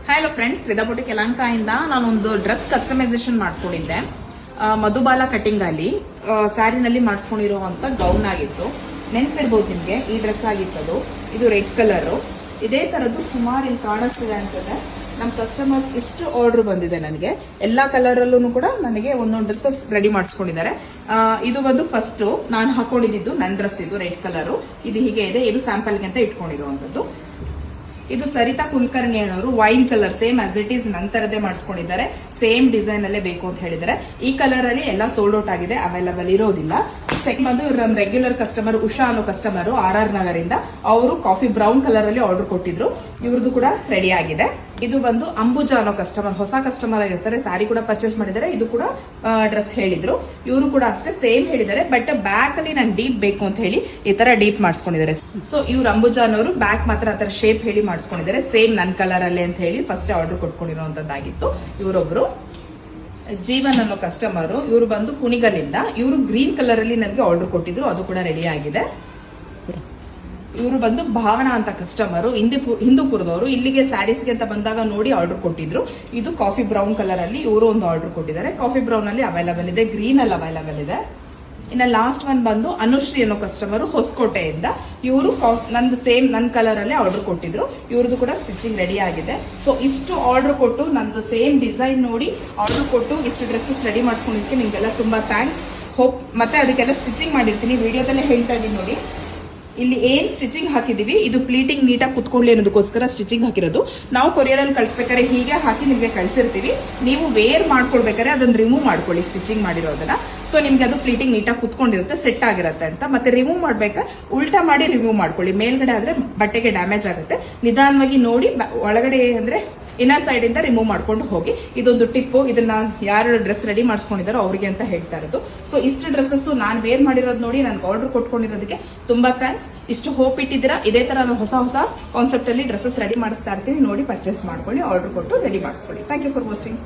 Hello friends, ರಿದಾಪುಟಿ ಯಲಹಂಕದಿಂದ ನಾನೊಂದು dress customisation ಮಾಡ್ಕೊಂಡಿದ್ದೆ. Madhubala cutting ಅಲ್ಲಿ ಸ್ಯಾರಿನಲ್ಲಿ ಮಾಡಿಸ್ಕೊಂಡಿರುವಂತ ಗೌನ್ ಆಗಿತ್ತು. ನೆನಪಿರ್ಬೋದು ನಿಮ್ಗೆ, ಈ ಡ್ರೆಸ್ ಆಗಿತ್ತದು. ಇದು ರೆಡ್ ಕಲರ್. ಇದೇ ತರದ್ದು ಸುಮಾರು ಇಲ್ಲಿ ಕಾಣಿಸ್ತಿದೆ ಅನ್ಸುತ್ತೆ. ನಮ್ಮ ಕಸ್ಟಮರ್ಸ್ ಇಷ್ಟು ಆರ್ಡರ್ ಬಂದಿದೆ ನನಗೆ. ಎಲ್ಲಾ ಕಲರ್ ಅಲ್ಲೂ ಕೂಡ ನನಗೆ ಒಂದೊಂದು ಡ್ರೆಸ್ಸಸ್ ರೆಡಿ ಮಾಡಿಸ್ಕೊಂಡಿದ್ದಾರೆ. ಇದು ಬಂದು ಫಸ್ಟ್ ನಾನು ಹಾಕೊಂಡಿದ್ದು ನನ್ನ ಡ್ರೆಸ್. ಇದು ರೆಡ್ ಕಲರ್. ಇದು ಹೀಗೆ ಇದೆ. ಇದು ಸ್ಯಾಂಪಲ್ಗೆ ಅಂತ ಇಟ್ಕೊಂಡಿರುವಂತದ್ದು. ಇದು ಸರಿತಾ ಕುಲಕರ್ಣಿ ಅವರು wine colour same as it is ನಂತರದೇ ಮಾಡಿಸ್ಕೊಂಡಿದ್ದಾರೆ. ಸೇಮ್ ಡಿಸೈನ್ ಅಲ್ಲೇ ಬೇಕು ಅಂತ ಹೇಳಿದ್ದಾರೆ. ಈ ಕಲರ್ ಅಲ್ಲಿ ಎಲ್ಲ ಸೋಲ್ಡ್ ಔಟ್ ಆಗಿದೆ, ಅವೈಲಬಲ್ ಇರೋದಿಲ್ಲ. ಸೆಕೆಂಡ್ ಬಂದು ನಮ್ಮ ರೆಗ್ಯುಲರ್ ಕಸ್ಟಮರ್ ಉಷಾ ಅನ್ನೋ ಕಸ್ಟಮರ್ RR ನಗರಿಂದ ಅವರು ಕಾಫಿ ಬ್ರೌನ್ ಕಲರ್ ಅಲ್ಲಿ ಆರ್ಡರ್ ಕೊಟ್ಟಿದ್ರು. ಇವ್ರದ್ದು ಕೂಡ ರೆಡಿ ಆಗಿದೆ. ಇದು ಬಂದು ಅಂಬುಜಾ ಅನ್ನೋ ಕಸ್ಟಮರ್, ಹೊಸ ಕಸ್ಟಮರ್ ಆಗಿರ್ತಾರೆ. ಸ್ಯಾರಿ ಕೂಡ ಪರ್ಚೇಸ್ ಮಾಡಿದ್ದಾರೆ. ಇದು ಕೂಡ ಡ್ರೆಸ್ ಹೇಳಿದ್ರು. ಇವರು ಕೂಡ ಅಷ್ಟೇ ಸೇಮ್ ಹೇಳಿದ್ದಾರೆ. ಬಟ್ ಬ್ಯಾಕ್ ಅಲ್ಲಿ ನಂಗೆ ಡೀಪ್ ಬೇಕು ಅಂತ ಹೇಳಿ ಈ ತರ ಡೀಪ್ ಮಾಡಿಸ್ಕೊಂಡಿದ್ದಾರೆ. ಸೊ ಇವ್ರು ಅಂಬುಜಾನವರು ಬ್ಯಾಕ್ ಮಾತ್ರ ಆತರ ಶೇಪ್ ಹೇಳಿ ಮಾಡಿಸ್ಕೊಂಡಿದ್ದಾರೆ. ಸೇಮ್ ನನ್ ಕಲರ್ ಅಲ್ಲೇ ಅಂತ ಹೇಳಿ ಫಸ್ಟ್ ಆರ್ಡರ್ ಕೊಟ್ಕೊಂಡಿರುವಂತದ್ದಾಗಿತ್ತು. ಇವರೊಬ್ರು ಜೀವನ್ ಅನ್ನೋ ಕಸ್ಟಮರ್. ಇವರು ಬಂದು ಕುಣಿಗಲ್ಲಿಂದ. ಇವರು ಗ್ರೀನ್ ಕಲರ್ ಅಲ್ಲಿ ನನಗೆ ಆರ್ಡರ್ ಕೊಟ್ಟಿದ್ರು. ಅದು ಕೂಡ ರೆಡಿ ಆಗಿದೆ. ಇವರು ಬಂದು ಭಾವನಾ ಅಂತ ಕಸ್ಟಮರ್, ಹಿಂದೂಪುರದವರು. ಇಲ್ಲಿಗೆ ಸ್ಯಾರೀಸ್ಗೆ ಅಂತ ಬಂದಾಗ ನೋಡಿ ಆರ್ಡರ್ ಕೊಟ್ಟಿದ್ರು. ಇದು ಕಾಫಿ ಬ್ರೌನ್ ಕಲರ್ ಅಲ್ಲಿ ಇವರು ಒಂದು ಆರ್ಡರ್ ಕೊಟ್ಟಿದ್ದಾರೆ. ಕಾಫಿ ಬ್ರೌನ್ ಅಲ್ಲಿ ಅವೈಲಬಲ್ ಇದೆ, ಗ್ರೀನ್ ಅಲ್ಲಿ ಅವೈಲಬಲ್ ಇದೆ. ಇನ್ನ ಲಾಸ್ಟ್ ಒನ್ ಬಂದು ಅನುಶ್ರೀ ಅನ್ನೋ ಕಸ್ಟಮರ್ ಹೊಸಕೋಟೆಯಿಂದ. ಇವರು ನಂದು ಸೇಮ್ ನನ್ನ ಕಲರ್ ಅಲ್ಲೇ ಆರ್ಡರ್ ಕೊಟ್ಟಿದ್ರು. ಇವ್ರದ್ದು ಕೂಡ ಸ್ಟಿಚಿಂಗ್ ರೆಡಿ ಆಗಿದೆ. ಸೊ ಇಷ್ಟು ಆರ್ಡರ್ ಕೊಟ್ಟು ನಂದು ಸೇಮ್ ಡಿಸೈನ್ ನೋಡಿ ಆರ್ಡರ್ ಕೊಟ್ಟು ಇಷ್ಟು ಡ್ರೆಸ್ಸಸ್ ರೆಡಿ ಮಾಡಿಸ್ಕೊಂಡಿದ್ದಕ್ಕೆ ನಿಮ್ಗೆಲ್ಲ ತುಂಬಾ ಥ್ಯಾಂಕ್ಸ್. ಹೋಪ್ ಮತ್ತೆ ಅದಕ್ಕೆಲ್ಲ ಸ್ಟಿಚಿಂಗ್ ಮಾಡಿರ್ತೀನಿ. ವಿಡಿಯೋದಲ್ಲೇ ಹೇಳ್ತಾ ಇದೀನಿ ನೋಡಿ. ಇಲ್ಲಿ ಏನ್ ಸ್ಟಿಚಿಂಗ್ ಹಾಕಿದೀವಿ, ಇದು ಪ್ಲೀಟಿಂಗ್ ನೀಟಾಗಿ ಕುತ್ಕೊಳ್ಳಿ ಅನ್ನೋದಕ್ಕೋಸ್ಕರ ಸ್ಟಿಚಿಂಗ್ ಹಾಕಿರೋದು. ನಾವು ಕೊರಿಯರ್ ಅಲ್ಲಿ ಕಳ್ಸ್ಬೇಕಾದ್ರೆ ಹೀಗೆ ಹಾಕಿ ನಿಮ್ಗೆ ಕಳ್ಸಿರ್ತೀವಿ. ನೀವು ವೇರ್ ಮಾಡ್ಕೊಳ್ಬೇಕಾದ್ರೆ ಅದನ್ನ ರಿಮೂವ್ ಮಾಡ್ಕೊಳ್ಳಿ, ಸ್ಟಿಚಿಂಗ್ ಮಾಡಿರೋದನ್ನ. ಸೊ ನಿಮ್ಗೆ ಅದು ಪ್ಲೀಟಿಂಗ್ ನೀಟಾಗಿ ಕುತ್ಕೊಂಡಿರುತ್ತೆ, ಸೆಟ್ ಆಗಿರುತ್ತೆ ಅಂತ. ಮತ್ತೆ ರಿಮೂವ್ ಮಾಡ್ಬೇಕಾ ಉಲ್ಟಾ ಮಾಡಿ ರಿಮೂವ್ ಮಾಡ್ಕೊಳ್ಳಿ. ಮೇಲ್ಗಡೆ ಆದ್ರೆ ಬಟ್ಟೆಗೆ ಡ್ಯಾಮೇಜ್ ಆಗುತ್ತೆ. ನಿಧಾನವಾಗಿ ನೋಡಿ ಒಳಗಡೆ ಅಂದ್ರೆ ಇನ್ನರ್ ಸೈಡ್ ಇಂದ ರಿಮೂವ್ ಮಾಡ್ಕೊಂಡು ಹೋಗಿ. ಇದೊಂದು ಟಿಪ್. ಇದನ್ನ ಯಾರು ಡ್ರೆಸ್ ರೆಡಿ ಮಾಡಿಸ್ಕೊಂಡಿದಾರೋ ಅವ್ರಿಗೆ ಅಂತ ಹೇಳ್ತಾ ಇರೋದು. ಸೊ ಇಷ್ಟು ಡ್ರೆಸ್ಸಸ್ ನಾನು ವೇರ್ ಮಾಡಿರೋದು ನೋಡಿ ನನ್ಗೆ ಆರ್ಡರ್ ಕೊಟ್ಕೊಂಡಿರೋದಕ್ಕೆ ತುಂಬಾ ಥ್ಯಾಂಕ್ಸ್. ಇಷ್ಟು ಹೋಪ್ ಇಟ್ಟಿದ್ದೀರಾ. ಇದೇ ತರ ನಾನು ಹೊಸ ಹೊಸ ಕಾನ್ಸೆಪ್ಟ್ ಅಲ್ಲಿ ಡ್ರೆಸ್ಸಸ್ ರೆಡಿ ಮಾಡಿಸ್ತಾ ಇರ್ತೀನಿ. ನೋಡಿ ಪರ್ಚೇಸ್ ಮಾಡ್ಕೊಳ್ಳಿ, ಆರ್ಡರ್ ಕೊಟ್ಟು ರೆಡಿ ಮಾಡಿಸ್ಕೊಳ್ಳಿ. Thank you for watching.